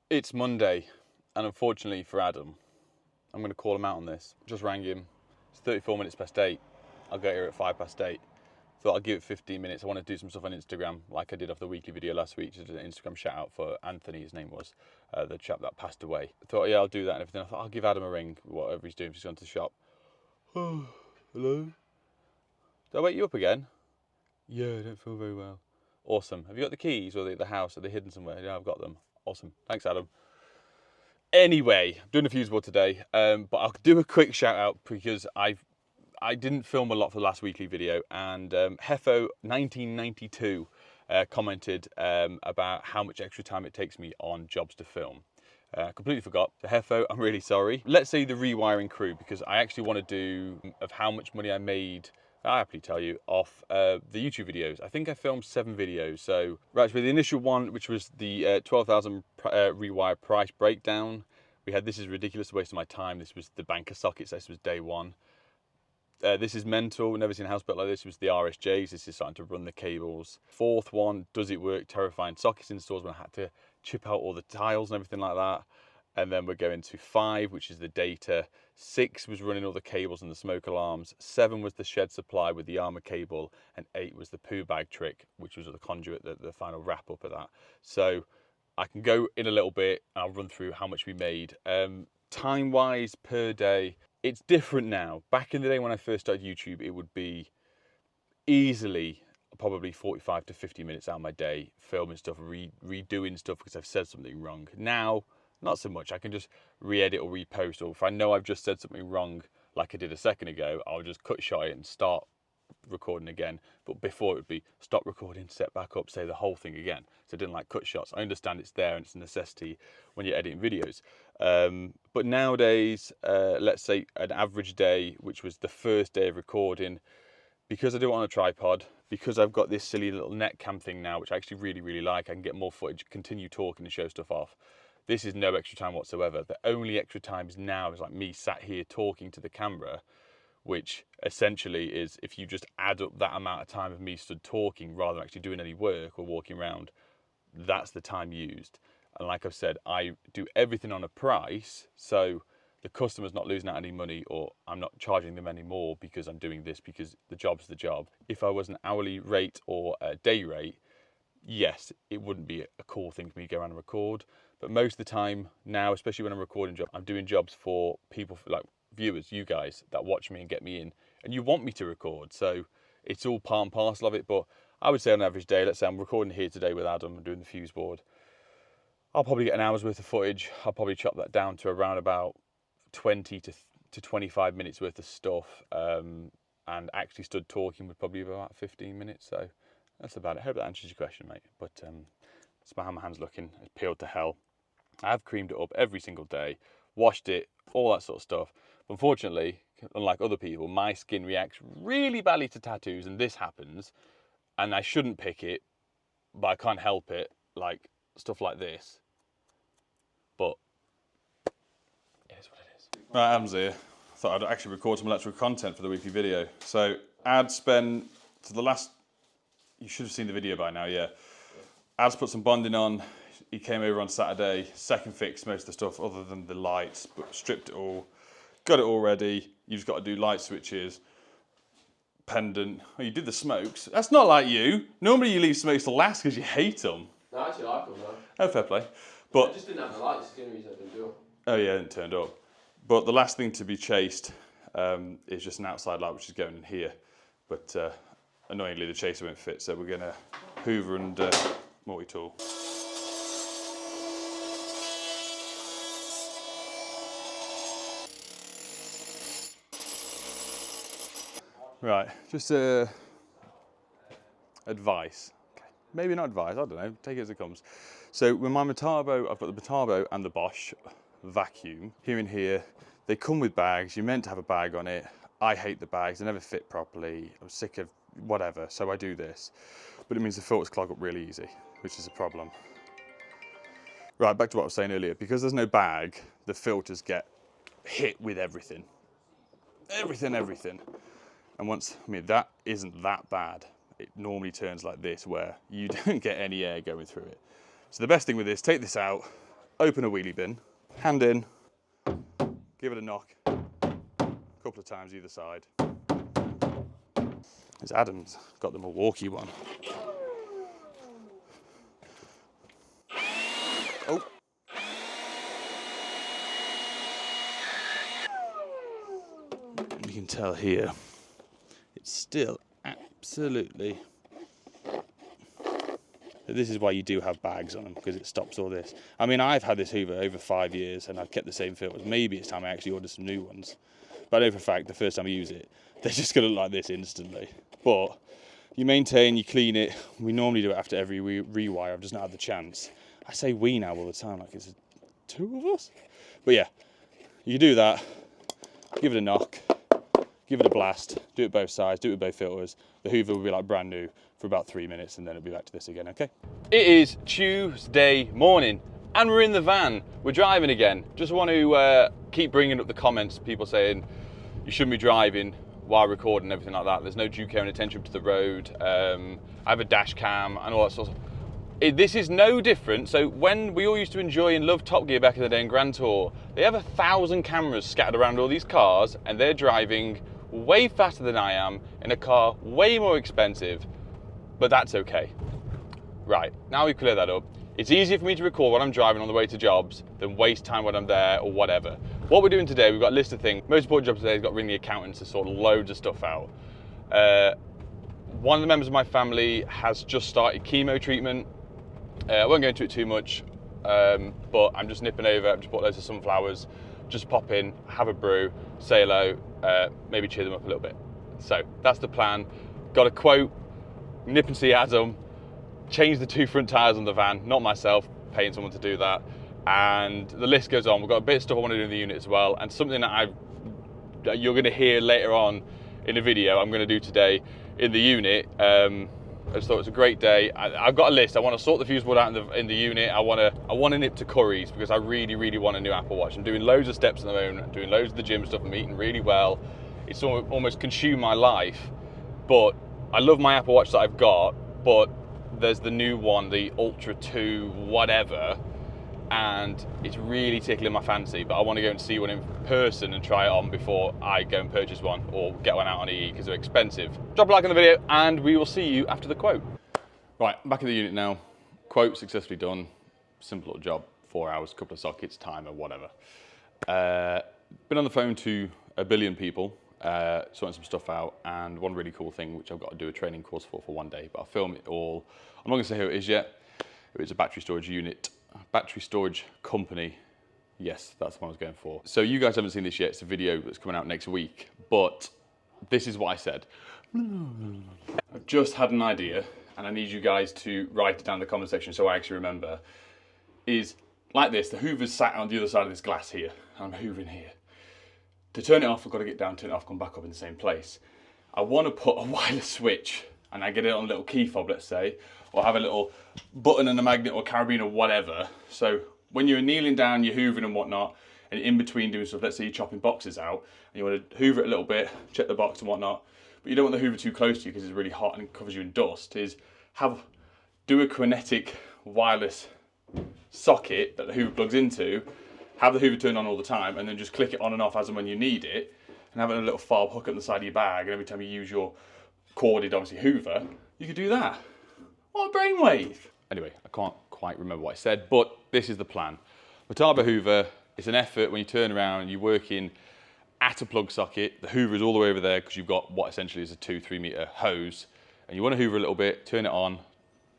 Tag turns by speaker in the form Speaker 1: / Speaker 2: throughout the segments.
Speaker 1: It's Monday, and unfortunately for Adam, I'm going to call him out on this. Just rang him. It's 34 minutes past 8. I'll get here at 5 past 8. Thought I'll give it 15 minutes. I want to do some stuff on Instagram, like I did off the weekly video last week. Just an Instagram shout out for Anthony, his name was, the chap that passed away. I thought, yeah, I'll do that and everything. I thought, I'll give Adam a ring, whatever he's doing, if he's gone to the shop. Oh, hello? Did I wake you up again? Yeah, I don't feel very well. Awesome. Have you got the keys or the house? Are they hidden somewhere? Yeah, I've got them. Awesome. Thanks, Adam. Anyway, I'm doing a fuse board today, but I'll do a quick shout out because I didn't film a lot for the last weekly video, and Hefo1992 commented about how much extra time it takes me on jobs to film. Completely forgot. So Hefo, I'm really sorry. Let's say the rewiring crew, because I actually want to do of how much money I made, I'll happily tell you, off the YouTube videos. I think I filmed 7 videos. So, right, so the initial one, which was the 12,000 rewire price breakdown, we had This Is Ridiculous, a waste of my time. This was the banker sockets. This was day 1. This is mental, never seen a house built like this. It was the RSJs. This is starting to run the cables. 4th one, does it work? Terrifying sockets installs when I had to chip out all the tiles and everything like that. And then we're going to 5, which is the data. 6 was running all the cables and the smoke alarms. 7 was the shed supply with the armor cable. And 8 was the poo bag trick, which was the conduit, the final wrap up of that. So I can go in a little bit and I'll run through how much we made. Time wise per day, it's different now. Back in the day when I first started YouTube, it would be easily probably 45 to 50 minutes out of my day filming stuff, redoing stuff because I've said something wrong. Now, not so much. I can just re-edit or repost, or if I know I've just said something wrong like I did a second ago, I'll just cut shot it and start recording again. But before, it would be stop recording, set back up, say the whole thing again. So I didn't like cut shots. I understand it's there and it's a necessity when you're editing videos. But nowadays, let's say an average day, which was the first day of recording, because I do it on a tripod, because I've got this silly little net cam thing now, which I actually really like, I can get more footage, continue talking and show stuff off. This is no extra time whatsoever. The only extra time is now is like me sat here talking to the camera, which essentially is, if you just add up that amount of time of me stood talking rather than actually doing any work or walking around, that's the time used. And like I've said, I do everything on a price, so the customer's not losing out any money, or I'm not charging them any more because I'm doing this, because the job's the job. If I was an hourly rate or a day rate, yes, it wouldn't be a cool thing for me to go around and record. But most of the time now, especially when I'm recording jobs, I'm doing jobs for people, like viewers, you guys that watch me and get me in, and you want me to record. So it's all part and parcel of it. But I would say on an average day, let's say I'm recording here today with Adam and doing the fuse board, I'll probably get an hour's worth of footage. I'll probably chop that down to around about 20 to 25 minutes worth of stuff, and actually stood talking would probably be about 15 minutes. So that's about it. I hope that answers your question, mate. But that's how my hand's looking. It's peeled to hell. I have creamed it up every single day, washed it, all that sort of stuff. But unfortunately, unlike other people, my skin reacts really badly to tattoos, and this happens, and I shouldn't pick it, but I can't help it, like stuff like this. But it is what it is. Right, Adam's here. I thought I'd actually record some electrical content for the weekly video. So Ad spent, to the last, you should have seen the video by now, yeah. Ad's put some bonding on. He came over on Saturday, second fixed most of the stuff other than the lights, but stripped it all, got it all ready. You've just got to do light switches, pendant. Oh, you did the smokes. That's not like you. Normally you leave smokes to last because you hate them.
Speaker 2: No, I actually like them though.
Speaker 1: Oh, fair play. But
Speaker 2: I just didn't have the lights, it's the only reason I didn't do them.
Speaker 1: oh yeah, it turned up. But the last thing to be chased is just an outside light, which is going in here. But annoyingly, the chaser won't fit, so we're going to hoover and multi-tool. Right, just advice. Okay. Maybe not advice, I don't know, take it as it comes. So with my Metabo, I've got the Metabo and the Bosch vacuum. Here and here, they come with bags. You're meant to have a bag on it. I hate the bags, they never fit properly. I'm sick of whatever, so I do this. But it means the filters clog up really easy, which is a problem. Right, back to what I was saying earlier. Because there's no bag, the filters get hit with everything. Everything. And once, I mean, that isn't that bad. It normally turns like this, where you don't get any air going through it. So the best thing with this, take this out, open a wheelie bin, hand in, give it a knock, a couple of times either side. There's Adam's got the Milwaukee one. Oh. You can tell here, it's still absolutely. This is why you do have bags on them, because it stops all this. I mean, I've had this Hoover over 5 years and I've kept the same filters. Maybe it's time I actually order some new ones. But I know for a fact the first time I use it, they're just going to look like this instantly. But you maintain, you clean it. We normally do it after every rewire. I've just not had the chance. I say we now all the time, like it's two of us. But yeah, you do that, give it a knock, give it a blast, do it both sides, do it with both filters. The Hoover will be like brand new for about 3 minutes and then it'll be back to this again, okay? It is Tuesday morning and we're in the van. We're driving again. Just want to keep bringing up the comments, people saying you shouldn't be driving while recording and everything like that. There's no due care and attention to the road. I have a dash cam and all that sort of stuff. This is no different. So when we all used to enjoy and love Top Gear back in the day in Grand Tour, they have 1,000 cameras scattered around all these cars and they're driving way faster than I am in a car way more expensive, but that's okay. Right, now we clear that up. It's easier for me to record when I'm driving on the way to jobs than waste time when I'm there or whatever. What we're doing today, we've got a list of things. Most important job today is got to ring the accountants to sort loads of stuff out. One of the members of my family has just started chemo treatment. I won't go into it too much, but I'm just nipping over. I've just bought loads of sunflowers. Just pop in, have a brew, say hello, maybe cheer them up a little bit. So that's the plan. Got a quote, nip and see Adam, change the 2 front tyres on the van, not myself, paying someone to do that. And the list goes on. We've got a bit of stuff I want to do in the unit as well, and something that you're going to hear later on in a video I'm going to do today in the unit. I just thought it was a great day. I've got a list. I want to sort the fuse board out in the unit. I want to nip to Curry's because I really, really want a new Apple Watch. I'm doing loads of steps at the moment, doing loads of the gym stuff. I'm eating really well. It's almost consumed my life, but I love my Apple Watch that I've got, but there's the new one, the Ultra 2 whatever, and it's really tickling my fancy, but I want to go and see one in person and try it on before I go and purchase one or get one out on EE because they're expensive. Drop a like on the video and we will see you after the quote. Right, back in the unit now. Quote successfully done. Simple little job, 4 hours, couple of sockets, timer, whatever. Been on the phone to a billion people, sorting some stuff out, and one really cool thing which I've got to do a training course for one day, but I'll film it all. I'm not going to say who it is yet. It's a battery storage unit. Battery storage company. Yes, that's what I was going for. So you guys haven't seen this yet. It's a video that's coming out next week, but this is what I said. I've just had an idea and I need you guys to write it down in the comment section so I actually remember. Is like this. The Hoover's sat on the other side of this glass here. I'm hoovering here. To turn it off, I've got to get down, turn it off, come back up in the same place. I want to put a wireless switch and I get it on a little key fob, let's say, or have a little button and a magnet or carabiner or whatever. So when you're kneeling down, you're hoovering and whatnot, and in between doing stuff, let's say you're chopping boxes out, and you want to hoover it a little bit, check the box and whatnot, but you don't want the Hoover too close to you because it's really hot and covers you in dust, is do a kinetic wireless socket that the Hoover plugs into, have the Hoover turned on all the time, and then just click it on and off as and when you need it, and have it in a little fob hook on the side of your bag, and every time you use your corded, obviously, Hoover, you could do that. What a brainwave! Anyway, I can't quite remember what I said, but this is the plan. Metabo Hoover, it's an effort when you turn around and you're working at a plug socket. The Hoover is all the way over there because you've got what essentially is a 2-3 meter hose, and you want to Hoover a little bit, turn it on,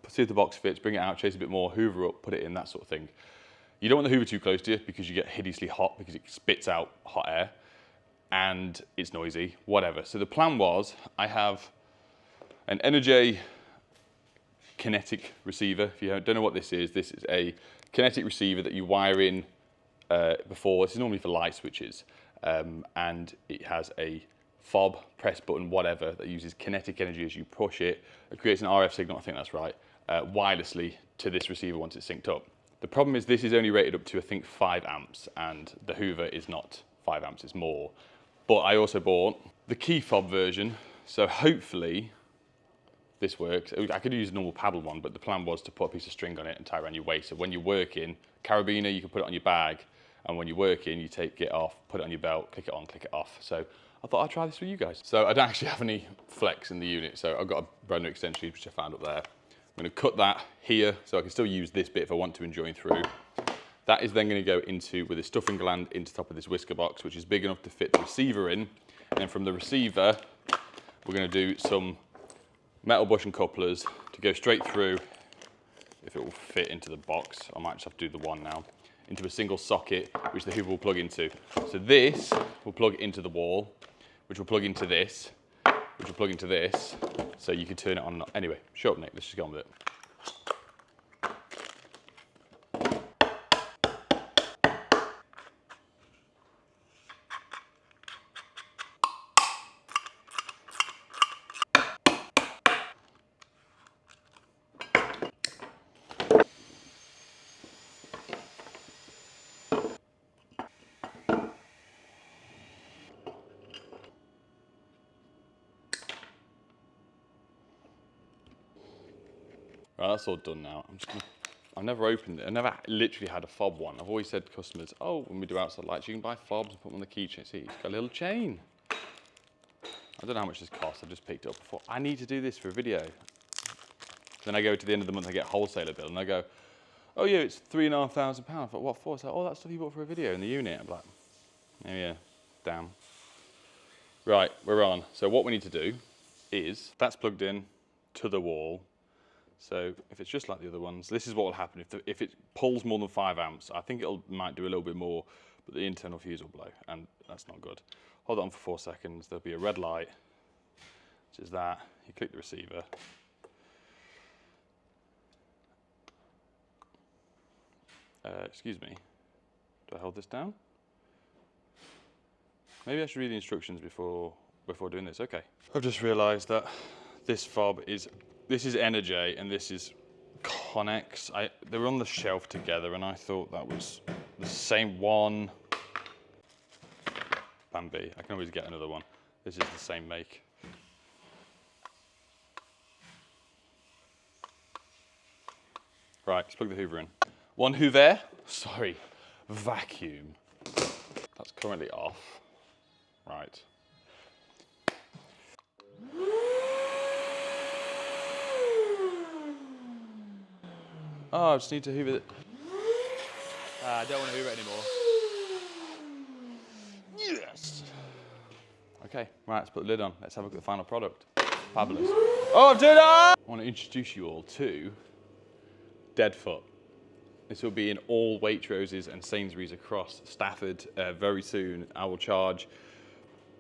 Speaker 1: see if the box fits, bring it out, chase a bit more, Hoover up, put it in, that sort of thing. You don't want the Hoover too close to you because you get hideously hot because it spits out hot air and it's noisy, whatever. So the plan was, I have an Energy kinetic receiver. If you don't know what this is a kinetic receiver that you wire in before. This is normally for light switches, and it has a fob, press button, whatever, that uses kinetic energy as you push it. It creates an RF signal, I think that's right, wirelessly to this receiver once it's synced up. The problem is this is only rated up to, I think, 5 amps, and the Hoover is not 5 amps, it's more. But I also bought the key fob version, so hopefully this works. I could use a normal paddle one, but the plan was to put a piece of string on it and tie it around your waist. So when you're working, carabiner, you can put it on your bag, and when you're working, you take it off, put it on your belt, click it on, click it off. So I thought I'd try this with you guys. So I don't actually have any flex in the unit, so I've got a brand new extension which I found up there. I'm going to cut that here, so I can still use this bit if I want to and join through. That is then going to go into, with a stuffing gland, into top of this whisker box, which is big enough to fit the receiver in. And then from the receiver, we're going to do some metal bush and couplers to go straight through, if it will fit into the box. I might just have to do the one now, into a single socket, which the hoover will plug into. So this will plug into the wall, which will plug into this, which will plug into this, so you can turn it on. Anyway, shut up, Nick, let's just get on with it. Right, that's all done now. I've never opened it. I've never literally had a fob one. I've always said to customers, oh, when we do outside lights, you can buy fobs and put them on the keychain. See, it's got a little chain. I don't know how much this costs. I just picked it up before. I need to do this for a video. Then I go to the end of the month, I get a wholesaler bill, and I go, oh yeah, it's £3,500. I thought, what for? It's like, oh, that's stuff you bought for a video in the unit. I'm like, oh yeah, damn. Right, we're on. So what we need to do is, that's plugged in to the wall. So if it's just like the other ones, this is what will happen. If it pulls more than 5 amps, I think it might do a little bit more, but the internal fuse will blow, and that's not good. Hold it on for 4 seconds. There'll be a red light, which is that. You click the receiver. Excuse me. Do I hold this down? Maybe I should read the instructions before doing this. Okay. I've just realised that this fob is. This is Energy and this is Connex. They were on the shelf together and I thought that was the same one. Bundy. I can always get another one. This is the same make. Right, let's plug the hoover in. One hoover, sorry, vacuum. That's currently off. Right. Oh, I just need to hoover it. I don't want to hoover it anymore. Yes! Okay, right, let's put the lid on. Let's have a look at the final product. Fabulous. Oh, I've done it! I want to introduce you all to Deadfoot. This will be in all Waitroses and Sainsbury's across Stafford very soon. I will charge,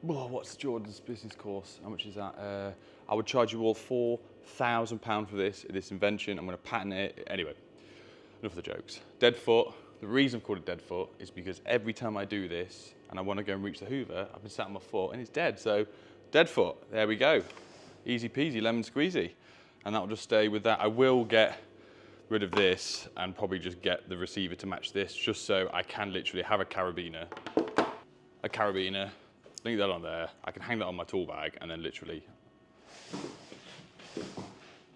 Speaker 1: what's Jordan's business course? How much is that? I would charge you all £4,000 for this invention. I'm going to patent it. Anyway, enough of the jokes. Deadfoot, the reason I've called it Deadfoot is because every time I do this and I want to go and reach the hoover, I've been sat on my foot and it's dead. So Deadfoot, there we go. Easy peasy, lemon squeezy. And that will just stay with that. I will get rid of this and probably just get the receiver to match this, just so I can literally have a carabiner, link that on there. I can hang that on my tool bag and then literally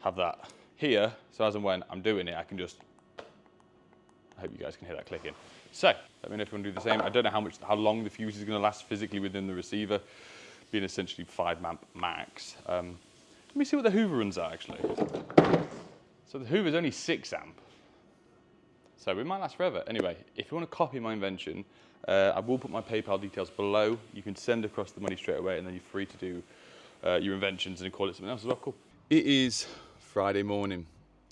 Speaker 1: have that here. So as and when I'm doing it, I can just, I hope you guys can hear that clicking. So let me know if you want to do the same. I don't know how long the fuse is going to last physically within the receiver, being essentially 5 amp max. Let me see what the hoover runs at actually. So the hoover's only 6 amp. So it might last forever. Anyway, if you want to copy my invention, I will put my PayPal details below. You can send across the money straight away and then you're free to do your inventions and call it something else as well. Cool. It is Friday morning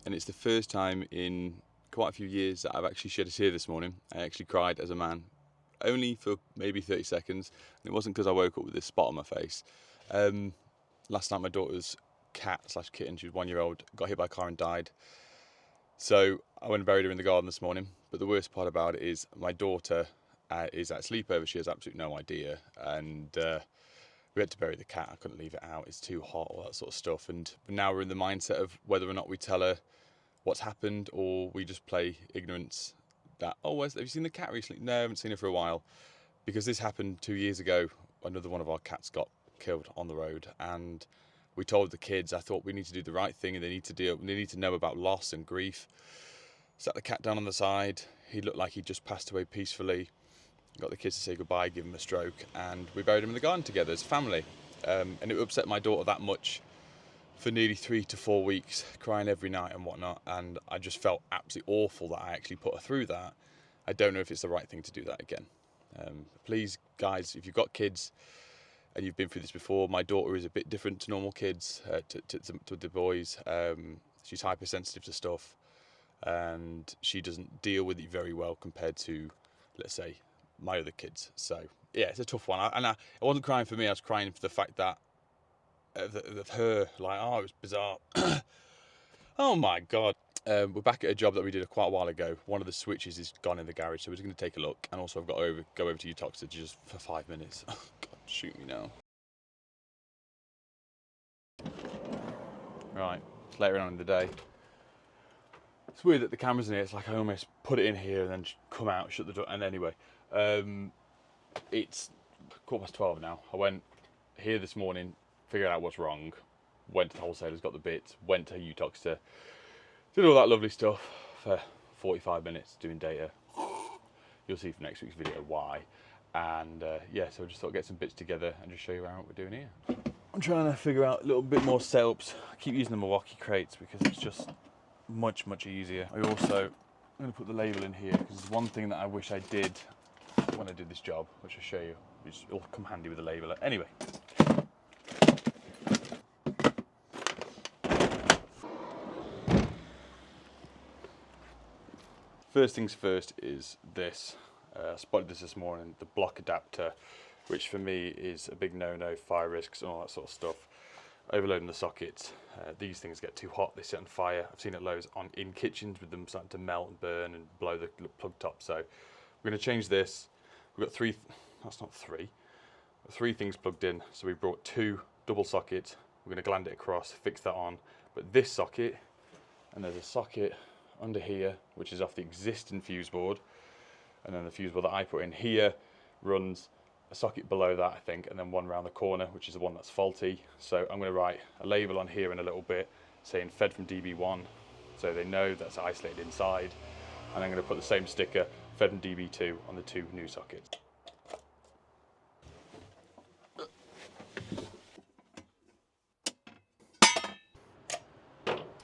Speaker 1: and it's the first time in quite a few years that I've actually shed a tear this morning. I actually cried as a man, only for maybe 30 seconds. And it wasn't because I woke up with this spot on my face. Last night my daughter's cat/kitten, she was 1-year-old, got hit by a car and died. So I went and buried her in the garden this morning. But the worst part about it is my daughter is at sleepover. She has absolutely no idea. And we had to bury the cat. I couldn't leave it out. It's too hot, all that sort of stuff. And now we're in the mindset of whether or not we tell her what's happened or we just play ignorance that, oh, have you seen the cat recently? No, I haven't seen her for a while. Because this happened 2 years ago. Another one of our cats got killed on the road. And we told the kids, I thought we need to do the right thing, and they need to know about loss and grief. Sat the cat down on the side. He looked like he'd just passed away peacefully. Got the kids to say goodbye, give him a stroke, and we buried him in the garden together as a family. And it upset my daughter that much for nearly 3 to 4 weeks, crying every night and whatnot. And I just felt absolutely awful that I actually put her through that. I don't know if it's the right thing to do that again. Please, guys, if you've got kids and you've been through this before, my daughter is a bit different to normal kids, to the boys. She's hypersensitive to stuff, and she doesn't deal with it very well compared to, let's say, my other kids. So yeah, it's a tough one. I wasn't crying for me. I was crying for the fact that of her, like, oh, it was bizarre. Oh my god. We're back at a job that we did quite a while ago. One of the switches is gone in the garage, so we're just going to take a look. And also I've got to go over to Utoxeter just for 5 minutes. Oh god, shoot me now. Right, it's later on in the day. It's weird that the camera's in here. It's like I almost put it in here and then come out, shut the door. And anyway, it's 12:15 now. I went here this morning, figured out what's wrong, went to the wholesalers, got the bits, went to Utoxeter, did all that lovely stuff for 45 minutes doing data. You'll see from next week's video why. And yeah, so I just thought I'd get some bits together and just show you what we're doing here. I'm trying to figure out a little bit more setups. I keep using the Milwaukee crates because it's just much easier. I'm going to put the label in here because there's one thing that I wish I did when I did this job, which I'll show you, which will come handy with the label. Anyway. First things first is this. I spotted this morning, the block adapter, which for me is a big no-no, fire risks and all that sort of stuff. Overloading the sockets. These things get too hot, they set on fire. I've seen it loads in kitchens with them starting to melt and burn and blow the plug top. So we're going to change this. We've got three things plugged in. So we brought 2 double sockets. We're going to gland it across, fix that on. But this socket, and there's a socket under here, which is off the existing fuse board. And then the fuse board that I put in here runs a socket below that, I think, and then one around the corner, which is the one that's faulty. So I'm going to write a label on here in a little bit saying fed from DB1, so they know that's isolated inside. And I'm going to put the same sticker, fed from DB2, on the 2 new sockets.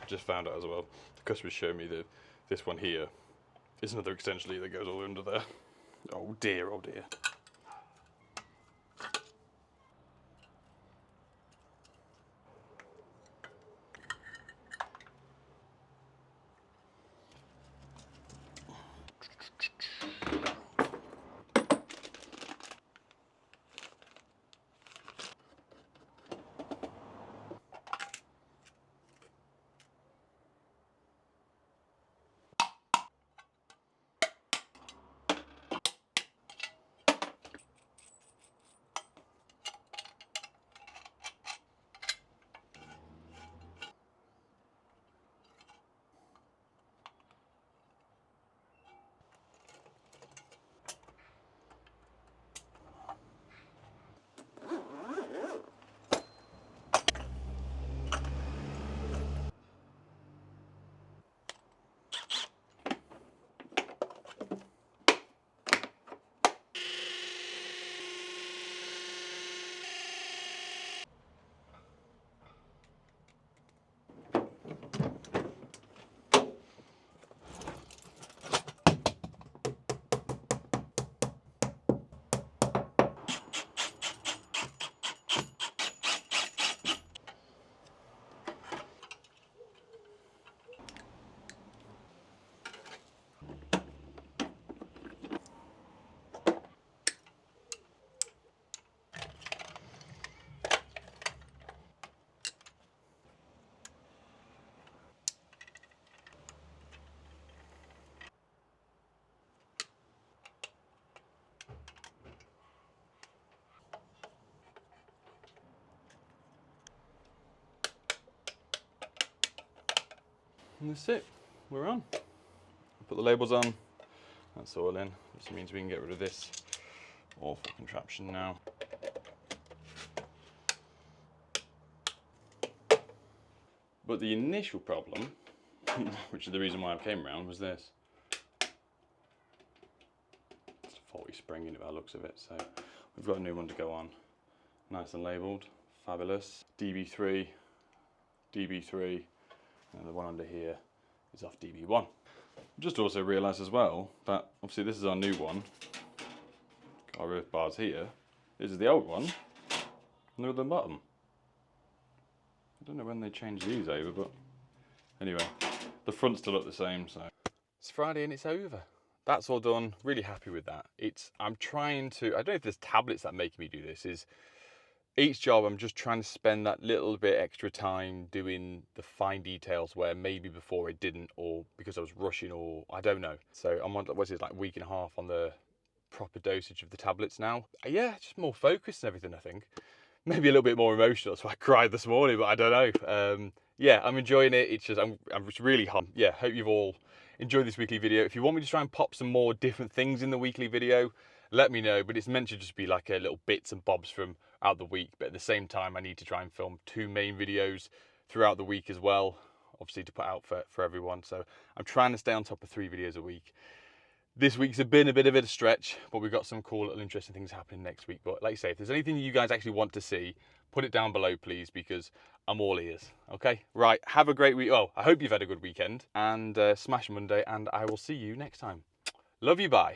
Speaker 1: Just found out as well, the customer showed me that this one here is another extension lead that goes all under there. Oh dear, oh dear. And that's it, we're on. Put the labels on, that's all in. This means we can get rid of this awful contraption now. But the initial problem, which is the reason why I came around, was this. It's a faulty spring in it by the looks of it, so we've got a new one to go on. Nice and labelled, fabulous. DB3, DB3, and the one under here is off DB1. Just also realised as well that obviously this is our new one. Got our earth bars here. This is the old one. Look at the bottom. I don't know when they changed these over, but anyway, the fronts still look the same. So it's Friday and it's over. That's all done. Really happy with that. I'm trying to. I don't know if there's tablets that make me do this. Is each job I'm just trying to spend that little bit extra time doing the fine details where maybe before I didn't, or because I was rushing, or I don't know. So I'm on, what's it, like a week and a half on the proper dosage of the tablets now. Yeah, just more focused and everything, I think. Maybe a little bit more emotional, so I cried this morning, but I don't know. Yeah, I'm enjoying it. It's just, I'm just really hot. Yeah, hope you've all enjoyed this weekly video. If you want me to try and pop some more different things in the weekly video, let me know. But it's meant to just be like a little bits and bobs from out the week. But at the same time, I need to try and film 2 main videos throughout the week as well, obviously to put out for everyone. So I'm trying to stay on top of 3 videos a week. This week's been a bit of a stretch, but we've got some cool and interesting things happening next week. But like I say, if there's anything you guys actually want to see, put it down below, please, because I'm all ears. Okay? Right, have a great week. Oh, I hope you've had a good weekend, and smash Monday, and I will see you next time. Love you, bye.